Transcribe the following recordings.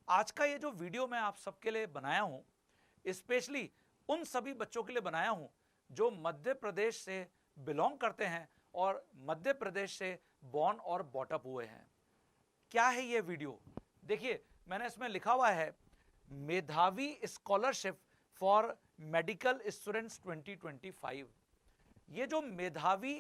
आज का ये जो वीडियो मैं आप सबके लिए बनाया हूं, स्पेशली उन सभी बच्चों के लिए बनाया हूं जो मध्य प्रदेश से बिलोंग करते हैं और मध्य प्रदेश से बॉर्न और बॉटअप हुए हैं। क्या है ये वीडियो? देखिए, मैंने इसमें लिखा हुआ है मेधावी स्कॉलरशिप फॉर मेडिकल स्टूडेंट्स 2025। ये जो मेधावी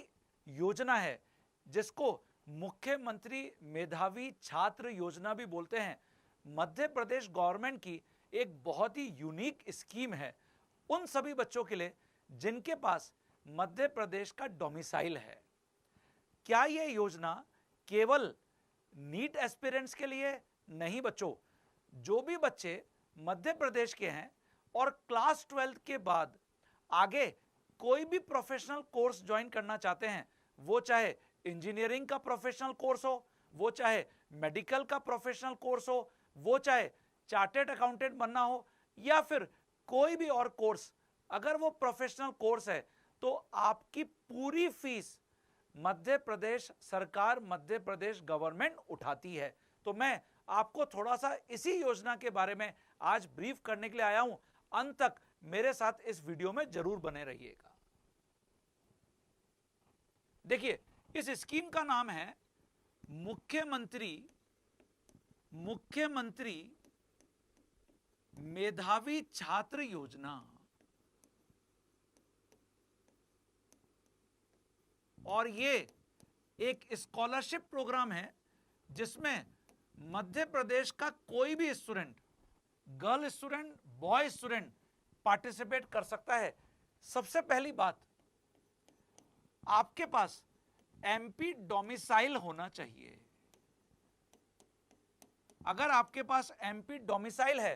योजना है, जिसको मुख्यमंत्री मेधावी छात्र योजना भी बोलते हैं, मध्य प्रदेश गवर्नमेंट की एक बहुत ही यूनिक स्कीम है उन सभी बच्चों के लिए जिनके पास मध्य प्रदेश का डोमिसाइल है। क्या यह योजना केवल नीट एस्पिरेंट्स के लिए नहीं बच्चों, जो भी बच्चे मध्य प्रदेश के हैं और क्लास 12 के बाद आगे कोई भी प्रोफेशनल कोर्स ज्वाइन करना चाहते हैं, वो चाहे इंजीनियरिंग का प्रोफेशनल कोर्स हो, वो चाहे मेडिकल का प्रोफेशनल कोर्स हो, वो चाहे चार्टेड अकाउंटेंट बनना हो, या फिर कोई भी और कोर्स, अगर वो प्रोफेशनल कोर्स है तो आपकी पूरी फीस मध्य प्रदेश सरकार, मध्य प्रदेश गवर्नमेंट उठाती है। तो मैं आपको थोड़ा सा इसी योजना के बारे में आज ब्रीफ करने के लिए आया हूं। अंत तक मेरे साथ इस वीडियो में जरूर बने रहिएगा। देखिए, इस स्कीम का नाम है मुख्यमंत्री मेधावी छात्र योजना। और ये एक स्कॉलरशिप प्रोग्राम है जिसमें मध्य प्रदेश का कोई भी student, girl student, boy student participate कर सकता है। सबसे पहली बात, आपके पास एमपी डोमिसाइल होना चाहिए। अगर आपके पास एमपी डोमिसाइल है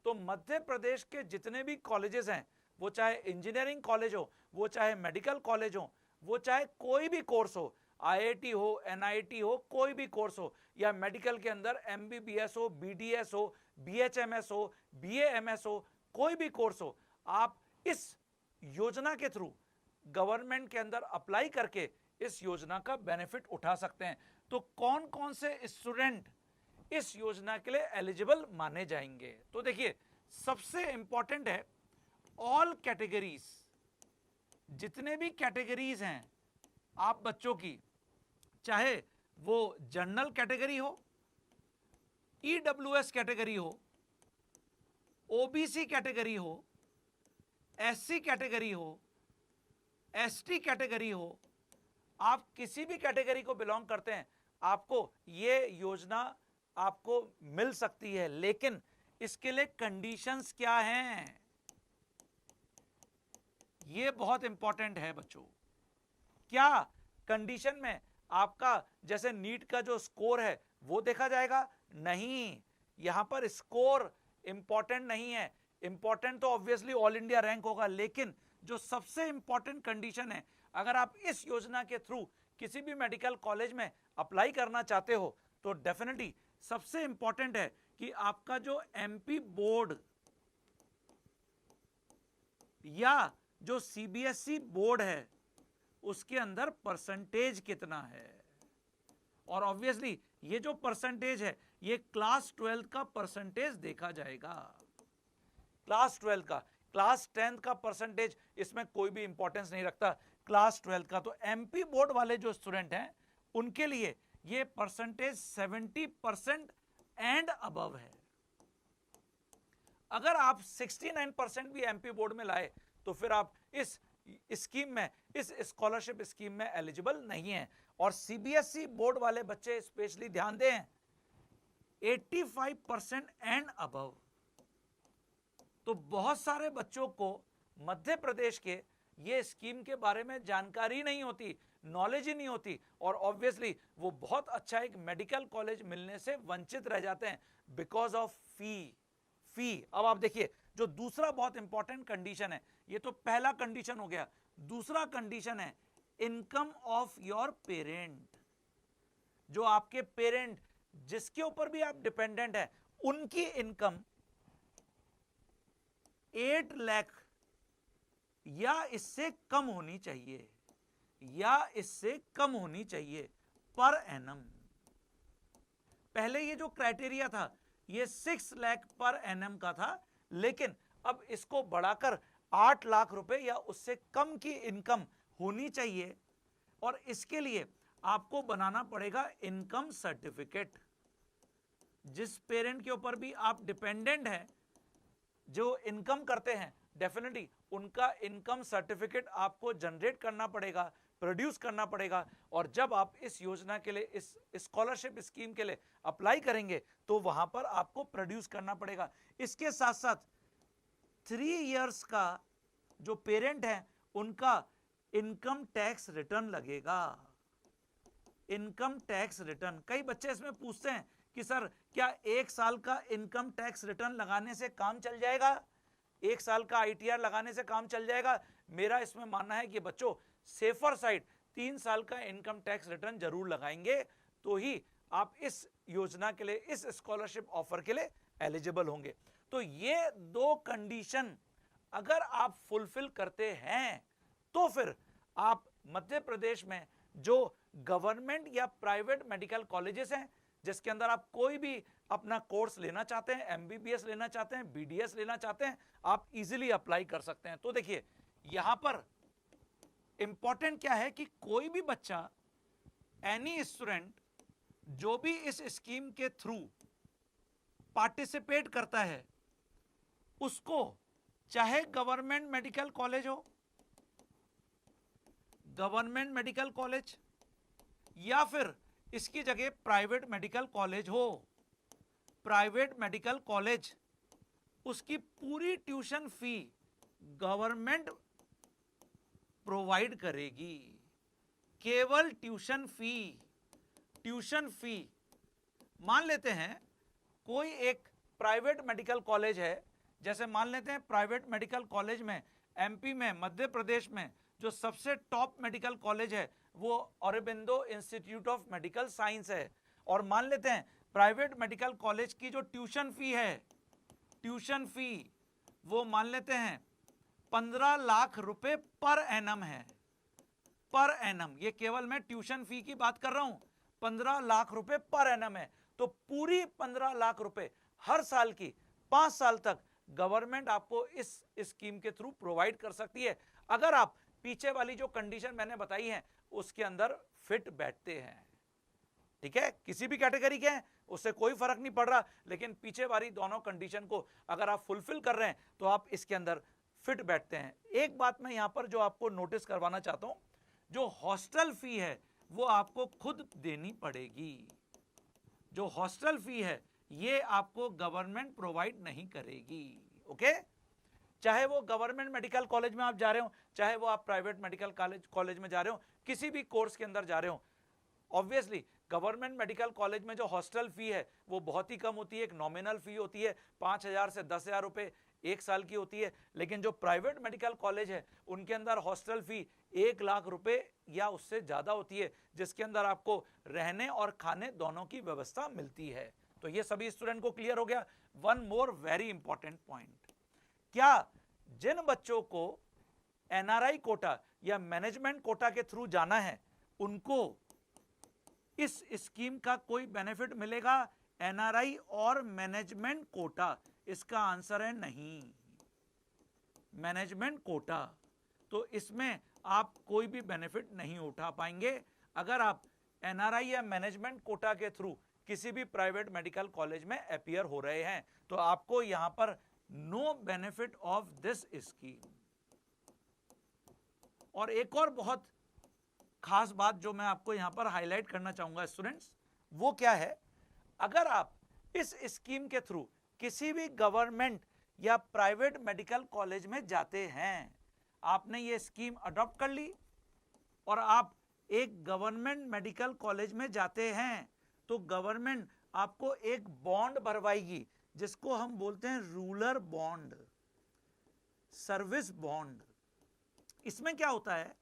तो मध्य प्रदेश के जितने भी कॉलेजेस हैं, वो चाहे इंजीनियरिंग कॉलेज हो, वो चाहे मेडिकल कॉलेज हो, वो चाहे कोई भी कोर्स हो, आईआईटी हो, एनआईटी हो, कोई भी कोर्स हो, या मेडिकल के अंदर एमबीबीएस हो, बीडीएस हो, बीएचएमएस हो, बीएएमएस हो, कोई भी कोर्स हो, आप इस योजना के थ्रू गवर्नमेंट के अंदर अप्लाई करके इस योजना का बेनिफिट उठा सकते हैं। तो कौन कौन से स्टूडेंट इस योजना के लिए एलिजिबल माने जाएंगे? तो देखिए, सबसे इंपॉर्टेंट है ऑल कैटेगरीज, जितने भी कैटेगरीज हैं आप बच्चों की, चाहे वो जनरल कैटेगरी हो, ईडब्ल्यूएस कैटेगरी हो, ओबीसी कैटेगरी हो, एससी कैटेगरी हो, एसटी कैटेगरी हो, आप किसी भी कैटेगरी को बिलोंग करते हैं, आपको ये योजना आपको मिल सकती है। लेकिन इसके लिए कंडीशंस क्या हैं, ये बहुत इंपॉर्टेंट है बच्चों। क्या कंडीशन में आपका जैसे नीट का जो स्कोर है वो देखा जाएगा? नहीं, यहां पर स्कोर इंपॉर्टेंट नहीं है। इंपॉर्टेंट तो ऑब्वियसली ऑल इंडिया रैंक होगा, लेकिन जो सबसे इंपॉर्टेंट कंडीशन है, अगर आप इस योजना के थ्रू किसी भी मेडिकल कॉलेज में अप्लाई करना चाहते हो तो डेफिनेटली सबसे इंपॉर्टेंट है कि आपका जो एमपी बोर्ड या जो सीबीएसई बोर्ड है उसके अंदर परसेंटेज कितना है। और ऑब्वियसली ये जो परसेंटेज है ये क्लास 12 का परसेंटेज देखा जाएगा। क्लास 12 का, क्लास 10 का परसेंटेज इसमें कोई भी इंपॉर्टेंस नहीं रखता, क्लास 12 का। तो एमपी बोर्ड वाले जो स्टूडेंट हैं उनके लिए ये परसेंटेज 70% एंड अबव है। अगर आप 69% भी एमपी बोर्ड में लाए तो फिर आप इस स्कीम में, इस स्कॉलरशिप स्कीम में एलिजिबल नहीं है। और सीबीएसई बोर्ड वाले बच्चे स्पेशली ध्यान दें, 85% एंड अबव। तो बहुत सारे बच्चों को मध्य प्रदेश के ये स्कीम के बारे में जानकारी नहीं होती, नॉलेज ही नहीं होती, और ऑब्वियसली वो बहुत अच्छा एक मेडिकल कॉलेज मिलने से वंचित रह जाते हैं बिकॉज ऑफ फी। अब आप देखिए, जो दूसरा बहुत इंपॉर्टेंट कंडीशन है, ये तो पहला कंडीशन हो गया, दूसरा कंडीशन है इनकम ऑफ योर पेरेंट। जो आपके पेरेंट, जिसके ऊपर भी आप डिपेंडेंट है, उनकी इनकम 8 लाख या इससे कम होनी चाहिए, या इससे कम होनी चाहिए पर एनम। पहले ये जो क्राइटेरिया था ये 6 लाख पर एनएम का था, लेकिन अब इसको बढ़ाकर 8 लाख रुपए या उससे कम की इनकम होनी चाहिए, और इसके लिए आपको बनाना पड़ेगा इनकम सर्टिफिकेट। जिस पेरेंट के ऊपर भी आप डिपेंडेंट हैं, जो इनकम करते हैं, डेफिनेटली उनका इनकम सर्टिफिकेट आपको जनरेट करना पड़ेगा, प्रोड्यूस करना पड़ेगा। और जब आप इस योजना के लिए, इस स्कॉलरशिप स्कीम के लिए अप्लाई करेंगे, तो वहां पर आपको प्रोड्यूस करना पड़ेगा। इसके साथ साथ 3 इयर्स का जो पेरेंट है उनका इनकम टैक्स रिटर्न लगेगा। इनकम टैक्स रिटर्न, कई बच्चे इसमें पूछते हैं कि सर क्या 1 साल का इनकम टैक्स रिटर्न लगाने से काम चल जाएगा, 1 साल का ITR लगाने से काम चल जाएगा? मेरा इसमें मानना है कि बच्चों सेफर साइड 3 साल का इनकम टैक्स रिटर्न जरूर लगाएंगे, तो ही आप इस योजना के लिए, इस स्कॉलरशिप ऑफर के लिए एलिजिबल होंगे। तो ये 2 कंडीशन अगर आप फुलफिल करते हैं, तो फिर आप मध्य प्रदेश में जो गवर्नमेंट या प्राइवेट मेडिकल कॉलेजेस हैं, जिसके अंदर आप कोई भी अपना कोर्स लेना चाहते हैं, MBBS लेना चाहते हैं, BDS लेना चाहते हैं, आप इजीली अप्लाई कर सकते हैं। तो देखिए यहां पर इंपॉर्टेंट क्या है कि कोई भी बच्चा, एनी स्टूडेंट जो भी इस स्कीम के थ्रू पार्टिसिपेट करता है, उसको चाहे गवर्नमेंट मेडिकल कॉलेज हो, गवर्नमेंट मेडिकल कॉलेज, या फिर इसकी जगह प्राइवेट मेडिकल कॉलेज हो, प्राइवेट मेडिकल कॉलेज, उसकी पूरी ट्यूशन फी गवर्नमेंट प्रोवाइड करेगी। केवल ट्यूशन फी मान लेते हैं कोई एक प्राइवेट मेडिकल कॉलेज है, जैसे मान लेते हैं प्राइवेट मेडिकल कॉलेज में MP में, मध्य प्रदेश में जो सबसे टॉप मेडिकल कॉलेज है वो Aurobindo institute of medical science है, और मान लेते हैं प्राइवेट मेडिकल कॉलेज की जो ट्यूशन फी वो मान लेते हैं 15 लाख रुपए पर एनम है, पर एनम। ये केवल मैं ट्यूशन फी की बात कर रहा हूं, 15 लाख रुपए पर एनम है। तो पूरी 15 लाख रुपए हर साल की 5 साल तक गवर्नमेंट आपको इस स्कीम के थ्रू प्रोवाइड कर सकती है, अगर आप पीछे वाली जो कंडीशन मैंने बताई है उसके अंदर फिट बैठते हैं। ठीक है, किसी भी कैटेगरी के हैं उससे कोई फर्क नहीं पड़ रहा, लेकिन पीछे वाली दोनों कंडीशन को अगर आप फुलफिल कर रहे हैं तो आप इसके अंदर फिट बैठते हैं। एक बात मैं यहां पर जो आपको नोटिस करवाना चाहता हूं, जो हॉस्टल फी है वो आपको खुद देनी पड़ेगी। जो हॉस्टल फी है ये आपको गवर्नमेंट प्रोवाइड नहीं करेगी। ओके, चाहे वो गवर्नमेंट मेडिकल कॉलेज में आप जा रहे हो, चाहे वो आप प्राइवेट मेडिकल कॉलेज में जा रहे हो, किसी भी कोर्स के अंदर जा रहे हो, ऑब्वियसली गवर्नमेंट मेडिकल कॉलेज में जो हॉस्टल फी है वो बहुत ही कम होती है, एक नॉमिनल फी होती है, 5,000 से 10,000 रुपए 1 साल की होती है। लेकिन जो प्राइवेट मेडिकल कॉलेज है उनके अंदर हॉस्टल फी 1 लाख रुपए या उससे ज्यादा होती है, जिसके अंदर आपको रहने और खाने दोनों की व्यवस्था मिलती है। तो ये सभी स्टूडेंट को क्लियर हो गया। One more very important point, क्या जिन बच्चों को NRI कोटा या मैनेजमेंट कोटा के थ्रू जाना है उनको इस स्कीम का कोई बेनिफिट मिलेगा? NRI और मैनेजमेंट कोटा, इसका आंसर है नहीं। मैनेजमेंट कोटा तो इसमें आप कोई भी बेनिफिट नहीं उठा पाएंगे। अगर आप NRI या मैनेजमेंट कोटा के थ्रू किसी भी प्राइवेट मेडिकल कॉलेज में अपीयर हो रहे हैं तो आपको यहां पर no benefit of this scheme. और एक और बहुत खास बात जो मैं आपको यहां पर हाईलाइट करना चाहूंगा स्टूडेंट्स, वो क्या है, अगर आप इस स्कीम के थ्रू किसी भी गवर्नमेंट या प्राइवेट मेडिकल कॉलेज में जाते हैं, आपने ये स्कीम अडॉप्ट कर ली और आप एक गवर्नमेंट मेडिकल कॉलेज में जाते हैं, तो गवर्नमेंट आपको एक बॉन्ड भरवाएगी जिसको हम बोलते हैं रूरल बॉन्ड, सर्विस बॉन्ड। इसमें क्या होता है,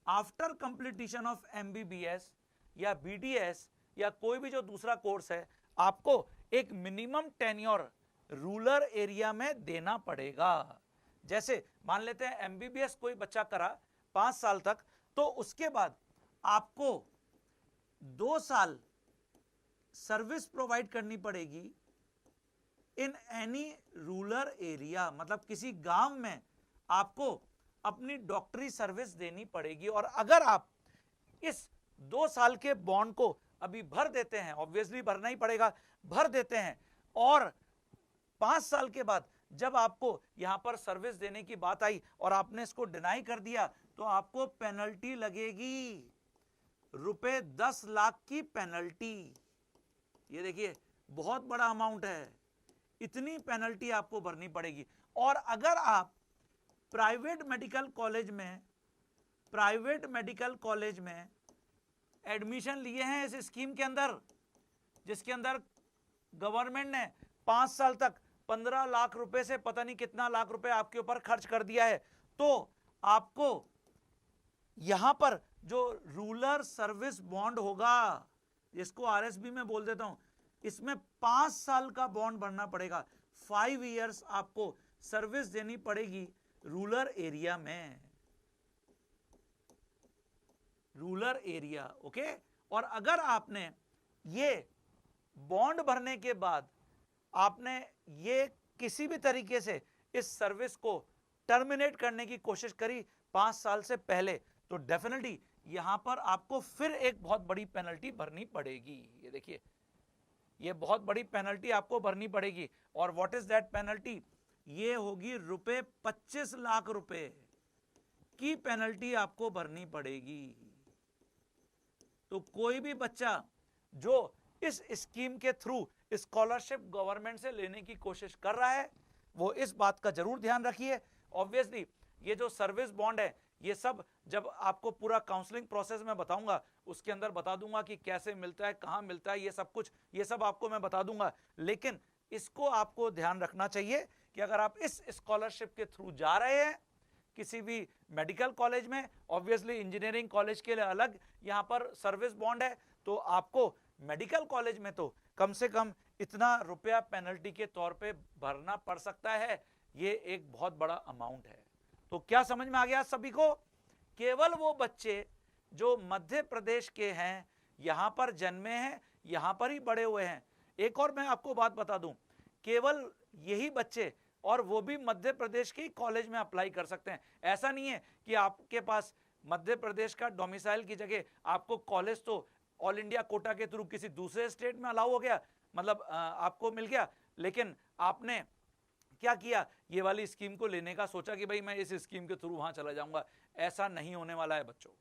आफ्टर कंप्लीशन ऑफ MBBS या BDS या कोई भी जो दूसरा कोर्स है, आपको एक मिनिमम टेन्योर रूरल एरिया में देना पड़ेगा। जैसे मान लेते हैं MBBS कोई बच्चा करा 5 साल तक, तो उसके बाद आपको 2 साल सर्विस प्रोवाइड करनी पड़ेगी इन एनी रूरल एरिया, मतलब किसी गांव में आपको अपनी डॉक्टरी सर्विस देनी पड़ेगी। और अगर आप इस 2 साल के बॉन्ड को अभी भर देते हैं, ऑब्वियसली भरना ही पड़ेगा, भर देते हैं, और 5 साल के बाद जब आपको यहां पर सर्विस देने की बात आई और आपने इसको डिनाई कर दिया, तो आपको पेनल्टी लगेगी, रुपए 10 लाख की पेनल्टी। ये देखिए बहुत बड़ा अमाउंट है, इतनी पेनल्टी आपको भरनी पड़ेगी। और अगर आप प्राइवेट मेडिकल कॉलेज में एडमिशन लिए हैं इस स्कीम के अंदर, जिसके अंदर गवर्नमेंट ने 5 साल तक 15 लाख रुपए से पता नहीं कितना लाख रुपए आपके ऊपर खर्च कर दिया है, तो आपको यहां पर जो रूरल सर्विस बॉन्ड होगा, जिसको आरएसबी में बोल देता हूं, इसमें 5 साल का बॉन्ड भरना पड़ेगा। 5 इयर्स आपको सर्विस देनी पड़ेगी रूरल एरिया में, रूरल एरिया, ओके। और अगर आपने ये बॉन्ड भरने के बाद आपने ये किसी भी तरीके से इस सर्विस को टर्मिनेट करने की कोशिश करी 5 साल से पहले, तो डेफिनेटली यहां पर आपको फिर एक बहुत बड़ी पेनल्टी भरनी पड़ेगी। ये देखिए, ये बहुत बड़ी पेनल्टी आपको भरनी पड़ेगी। और व्हाट इज दैट पेनल्टी? ये होगी रुपए 25 लाख रुपए की पेनल्टी आपको भरनी पड़ेगी। तो कोई भी बच्चा जो इस स्कीम के थ्रू स्कॉलरशिप गवर्नमेंट से लेने की कोशिश कर रहा है, वो इस बात का जरूर ध्यान रखिए। ऑब्वियसली ये जो सर्विस बॉन्ड है, ये सब जब आपको पूरा काउंसलिंग प्रोसेस में बताऊंगा, उसके अंदर बता दूंगा कि कैसे मिलता है, कहां मिलता है, ये सब कुछ, ये सब आपको मैं बता दूंगा। लेकिन इसको आपको ध्यान रखना चाहिए कि अगर आप इस स्कॉलरशिप के थ्रू जा रहे हैं किसी भी मेडिकल कॉलेज में, ऑब्वियसली इंजीनियरिंग कॉलेज के लिए अलग यहां पर सर्विस बॉन्ड है, तो आपको मेडिकल कॉलेज में तो कम से कम इतना रुपया पेनल्टी के तौर पे भरना पड़ सकता है। ये एक बहुत बड़ा अमाउंट है। तो क्या समझ में आ गया सभी को? केवल वो बच्चे जो मध्य प्रदेश के हैं, यहां पर जन्मे हैं, यहां पर ही बड़े हुए हैं। एक और मैं आपको बात बता दूं, केवल यही बच्चे, और वो भी मध्य प्रदेश के कॉलेज में अप्लाई कर सकते हैं। ऐसा नहीं है कि आपके पास मध्य प्रदेश का डोमिसाइल की जगह आपको कॉलेज तो ऑल इंडिया कोटा के थ्रू किसी दूसरे स्टेट में अलाउ हो गया, मतलब आपको मिल गया, लेकिन आपने क्या किया, ये वाली स्कीम को लेने का सोचा कि भाई मैं इस स्कीम के थ्रू वहां चला जाऊंगा। ऐसा नहीं होने वाला है बच्चों।